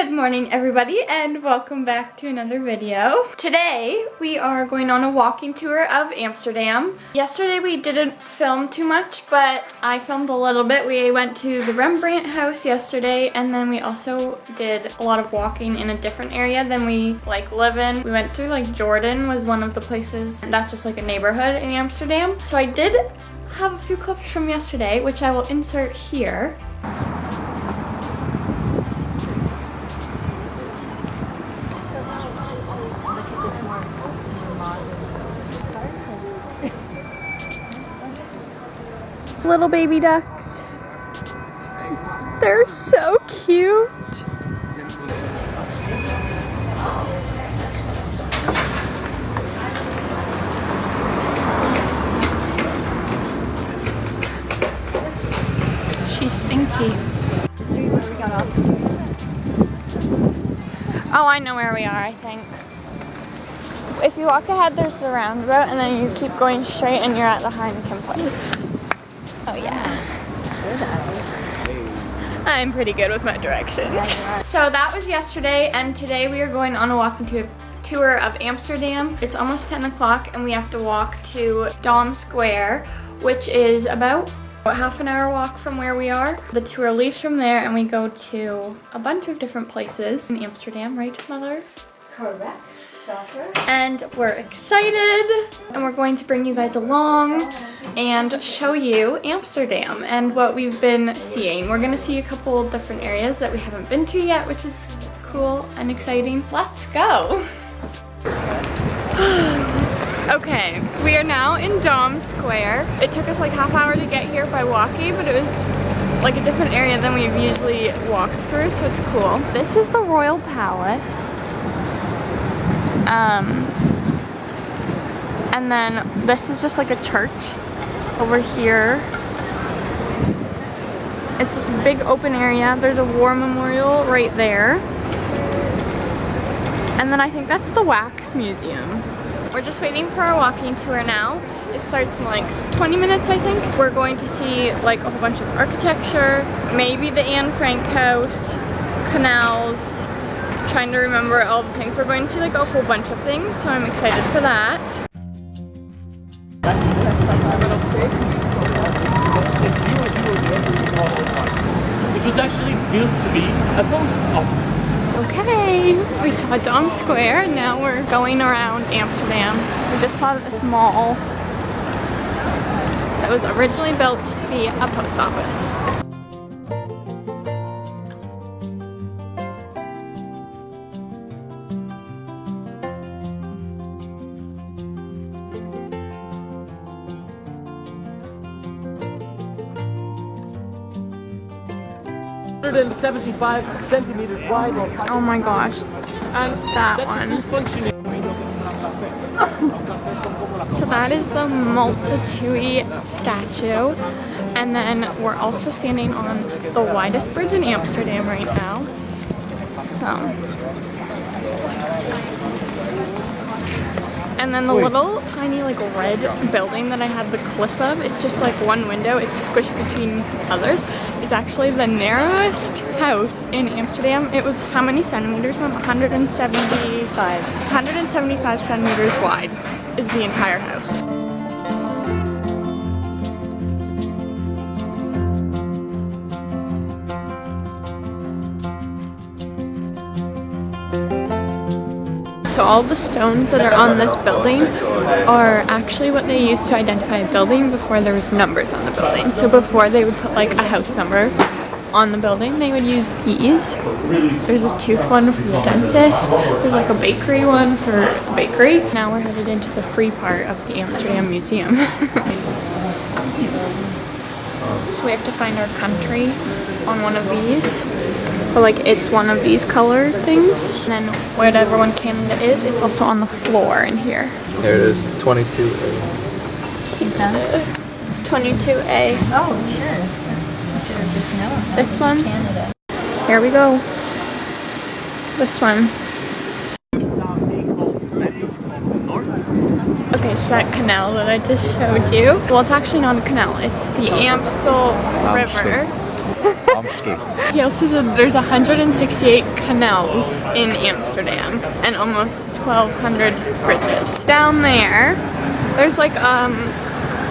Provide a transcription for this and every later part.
Good morning everybody and welcome back to another video. Today we are going on a walking tour of Amsterdam. Yesterday we didn't film too much, but I filmed a little bit. We went to the Rembrandt house yesterday and then we also did a lot of walking in a different area than we live in. We went to Jordan was one of the places, and that's just like a neighborhood in Amsterdam. So I did have a few clips from yesterday which I will insert here. Little baby ducks. They're so cute. She's stinky. Oh, I know where we are, I think. If you walk ahead, there's the roundabout, and then you keep going straight and you're at the Heineken place. Oh yeah. I'm pretty good with my directions. So that was yesterday, and today we are going on a walking tour of Amsterdam. It's almost 10 o'clock and we have to walk to Dam Square, which is about a half an hour walk from where we are. The tour leaves from there and we go to a bunch of different places in Amsterdam, right, Mother? Correct. And we're excited and we're going to bring you guys along and show you Amsterdam and what we've been seeing. We're gonna see a couple different areas that we haven't been to yet, which is cool and exciting. Let's go. Okay, we are now in Dam Square. It took us like half hour to get here by walking, but it was like a different area than we've usually walked through, so it's cool. This is the Royal Palace. And then this is just like a church over here. It's just a big open area. There's a war memorial right there. And then I think that's the Wax Museum. We're just waiting for our walking tour now. It starts in like 20 minutes, I think. We're going to see like a whole bunch of architecture, maybe the Anne Frank house, canals. Trying to remember all the things. We're going to see like a whole bunch of things, so I'm excited for that. It was actually built to be a post office. Okay, we saw Dam Square, and now we're going around Amsterdam. We just saw this mall that was originally built to be a post office. And 75 centimeters wide. Oh my gosh, And that one. So that is the Multatuli statue, and then we're also standing on the widest bridge in Amsterdam right now. And then the little tiny red building that I had the clip of, it's just like one window, it's squished between others, is actually the narrowest house in Amsterdam. It was how many centimeters? 175. 175 centimeters wide is the entire house. So all the stones that are on this building are actually what they used to identify a building before there was numbers on the building. So before they would put like a house number on the building, they would use these. There's a tooth one for the dentist. There's like a bakery one for the bakery. Now we're headed into the free part of the Amsterdam Museum. So we have to find our country on one of these. But it's one of these color things. And then whatever one Canada is, it's also on the floor in here. There it is, 22A. Canada. It's 22A. Oh, sure. I should have just known. This one? Canada. Here we go. This one. Okay, so that canal that I just showed you. Well, it's actually not a canal. It's the Amstel River. Amsterdam. He also said there's 168 canals in Amsterdam and almost 1,200 bridges. Down there's like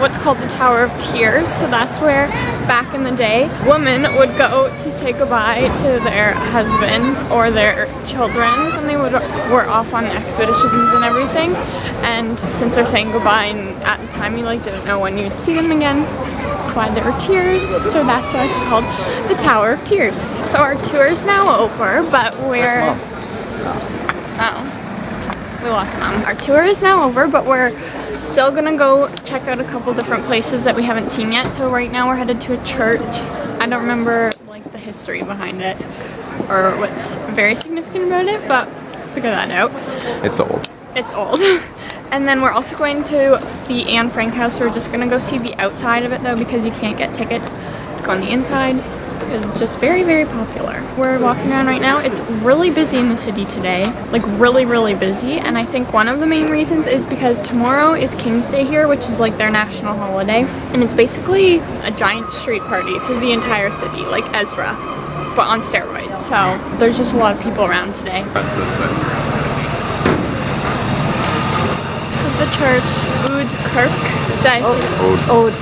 what's called the Tower of Tears. So that's where back in the day women would go to say goodbye to their husbands or their children when they were off on expeditions and everything. And since they're saying goodbye and at the time you like didn't know when you'd see them again, that's why there were tears. So that's why it's called the Tower of Tears. So our tour is now over, but we're we lost Mom. Our tour is now over, but we're still gonna go check out a couple different places that we haven't seen yet. So right now we're headed to a church. I don't remember like the history behind it or what's very significant about it, but figure that out. It's old. It's old. And then we're also going to the Anne Frank house. We're just gonna go see the outside of it though, because you can't get tickets to go on the inside because it's just very, very popular. We're walking around right now. It's really busy in the city today, like really, really busy. And I think one of the main reasons is because tomorrow is King's Day here, which is like their national holiday. And it's basically a giant street party through the entire city, like Ezra, but on steroids. So there's just a lot of people around today. This is the church, Oud Kirk. Did I say Ode.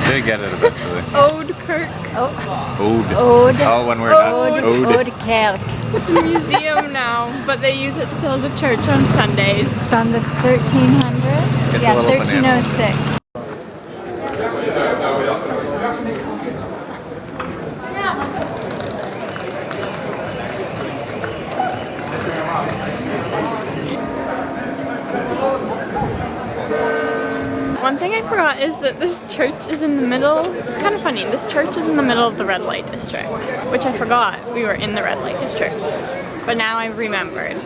They get it eventually. Oud Kirk. Ode. Ode. Oh, when we're not. Ode Kerk. It's a museum now, but they use it still as a church on Sundays. From the 1300s? Get the Yeah, little banana. 1306. One thing I forgot is that this church is in the middle. It's kind of funny. This church is in the middle of the red light district, which I forgot we were in the red light district. But now I remembered.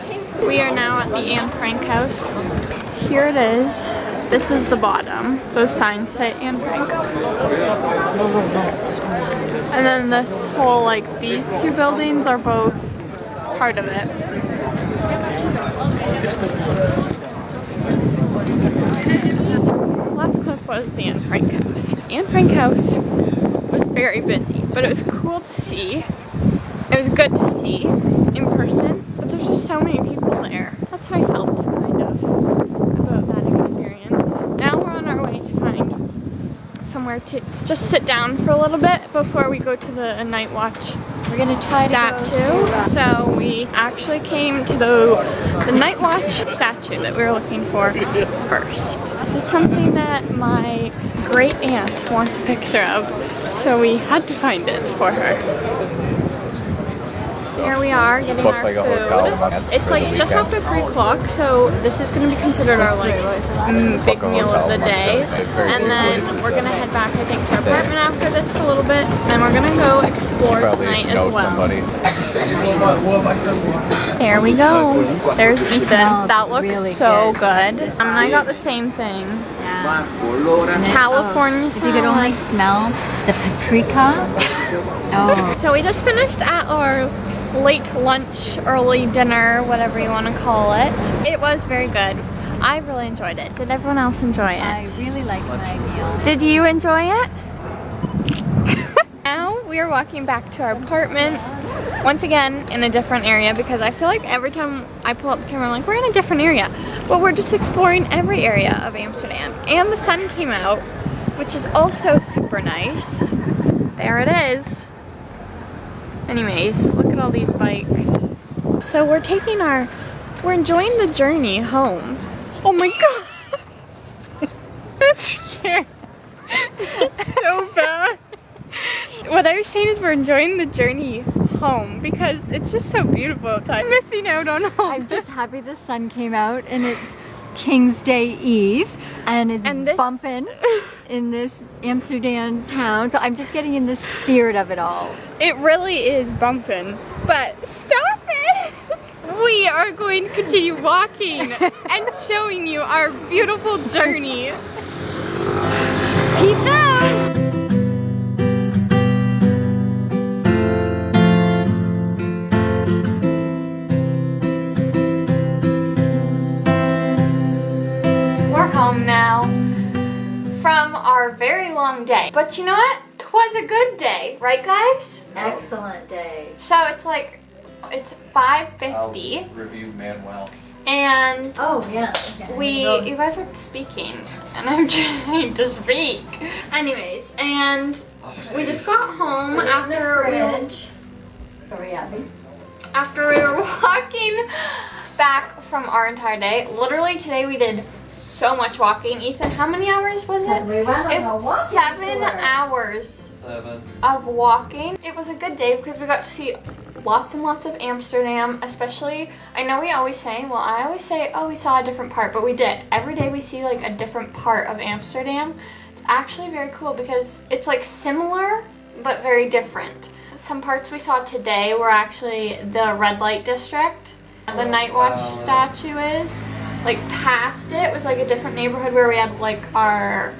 We are now at the Anne Frank house. Here it is. This is the bottom. Those signs say Anne Frank. And then this whole, like, these two buildings are both part of it. Last clip was the Anne Frank house. Anne Frank house was very busy, but it was cool to see. It was good to see in person, but there's just so many people there. That's how I felt, kind of, about that experience. Now we're on our way to find somewhere to just sit down for a little bit before we go to the night watch. We're gonna try statue. So we actually came to the night watch statue that we were looking for first. This is something that my great aunt wants a picture of, so we had to find it for her. Here we are getting Booked our like a hotel food. month It's for like the just weekend. after 3 o'clock, so this is going to be considered our like big Book a meal of hotel the month, day. so it's very And good then places we're to going to head back, I think, to our stay. apartment after this for a little bit. Then we're going to go explore Probably tonight as know well. somebody. There we go. There's Ethan's. smells That looks really so good. good. And I got the same thing. Yeah. California If you could only smell the paprika. Oh. So we just finished at our late lunch, early dinner, whatever you want to call it. It was very good. I really enjoyed it. Did everyone else enjoy it? I really liked my meal. Did you enjoy it? Now we are walking back to our apartment. Once again, in a different area, because I feel like every time I pull up the camera, I'm like, we're in a different area. But we're just exploring every area of Amsterdam. And the sun came out, which is also super nice. There it is. Anyways, look at all these bikes. So we're enjoying the journey home. Oh my god. That's scary. So bad. What I was saying is we're enjoying the journey home because it's just so beautiful outside. I'm missing out on home. I'm just happy the sun came out and it's King's Day Eve and it's bumping in this Amsterdam town. So I'm just getting in the spirit of it all. It really is bumping, but stop it! We are going to continue walking and showing you our beautiful journey. Peace out! We're home now from our very long day. But you know what? was a good day, right guys? Excellent day. So it's 5:50 Review Manuel. and Oh yeah. Okay. you guys were speaking and I'm trying to speak. Anyways, and we just got home after we were walking back from our entire day. Literally today we did so much walking. Ethan, how many hours was it? We went on It a was walking 7 tour. hours 7. of walking. It was a good day because we got to see lots and lots of Amsterdam, especially, I know I always say, oh, we saw a different part, but we did. Every day we see like a different part of Amsterdam. It's actually very cool because it's like similar, but very different. Some parts we saw today were actually the red light district. The night watch statue is. Like past it was like a different neighborhood where we had like our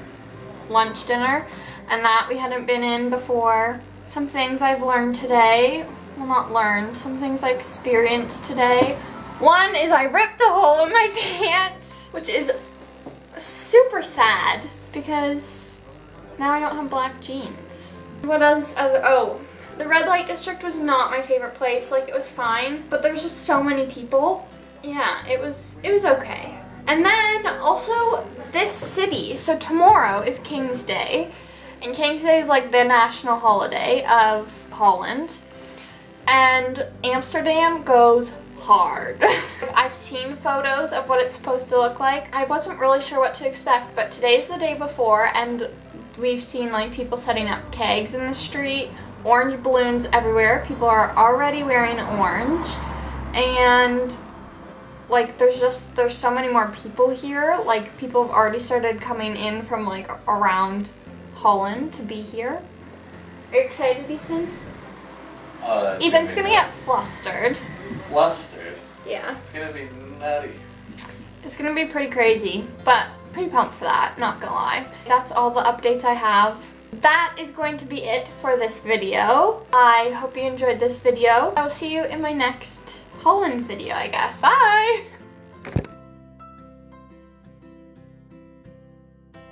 lunch dinner, and that we hadn't been in before. Some things I've learned today, well not learned, some things I experienced today. One is I ripped a hole in my pants, which is super sad because now I don't have black jeans. What else? Oh, the red light district was not my favorite place. Like it was fine, but there was just so many people. Yeah, it was okay. And then also this city, so tomorrow is King's Day, and King's Day is like the national holiday of Holland, and Amsterdam goes hard. I've seen photos of what it's supposed to look like. I wasn't really sure what to expect, but today's the day before, and we've seen like people setting up kegs in the street, orange balloons everywhere. People are already wearing orange, and like there's so many more people here. Like people have already started coming in from like around Holland to be here. Are you excited, Ethan? Ethan's gonna get flustered. Flustered? Yeah. It's gonna be nutty. It's gonna be pretty crazy, but pretty pumped for that, not gonna lie. That's all the updates I have. That is going to be it for this video. I hope you enjoyed this video. I will see you in my next Holland video, I guess. Bye!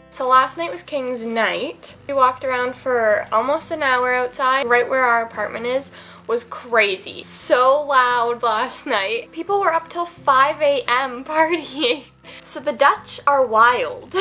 So last night was King's night. We walked around for almost an hour outside. Right where our apartment is was crazy. So loud last night. People were up till 5 a.m. partying. So the Dutch are wild.